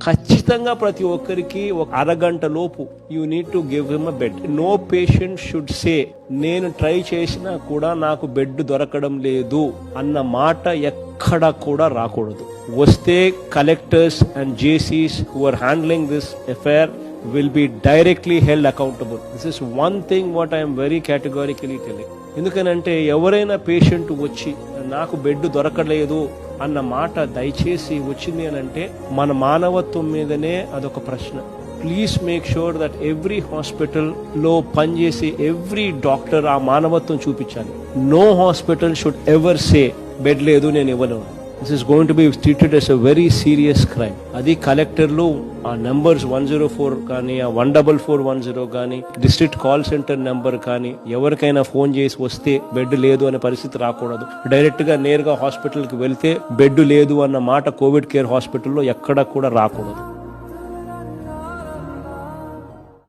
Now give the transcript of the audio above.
ఖచ్చితంగా ప్రతి ఒక్కరికి ఒక అరగంట లోపు you need to give him a bed. No patient should say నేను ట్రై చేసినా కూడా నాకు బెడ్ దొరకడం లేదు అన్న మాట ఎక్కడ కూడా రాకూడదు. వస్తే కలెక్టర్స్ అండ్ జేసీస్ who are handling this affair will be directly held accountable. This is one thing what I am very categorically telling. ఎందుకనంటే ఎవరైనా పేషెంట్ వచ్చి నాకు బెడ్ దొరకలేదు అన్న మాట దయచేసి వచ్చింది అని అంటే మన మానవత్వం మీదనే అదొక ప్రశ్న. Please make sure that every hospital లో పనిచేసే ఎవ్రీ డాక్టర్ ఆ మానవత్వం చూపించాలి. No hospital should ever say bed లేదు నేను ఇవ్వను. This is going to be treated as a very serious crime. అది కలెక్టర్లు ఆ నెంబర్స్ 104 కానీ ఆ 14410 కానీ డిస్ట్రిక్ట్ కాల్ సెంటర్ నెంబర్ కానీ ఎవరికైనా ఫోన్ చేసి వస్తే బెడ్ లేదు అనే పరిస్థితి రాకూడదు. డైరెక్ట్ గా నేరుగా హాస్పిటల్కి వెళ్తే బెడ్ లేదు అన్న మాట కోవిడ్ కేర్ హాస్పిటల్లో ఎక్కడ కూడా రాకూడదు.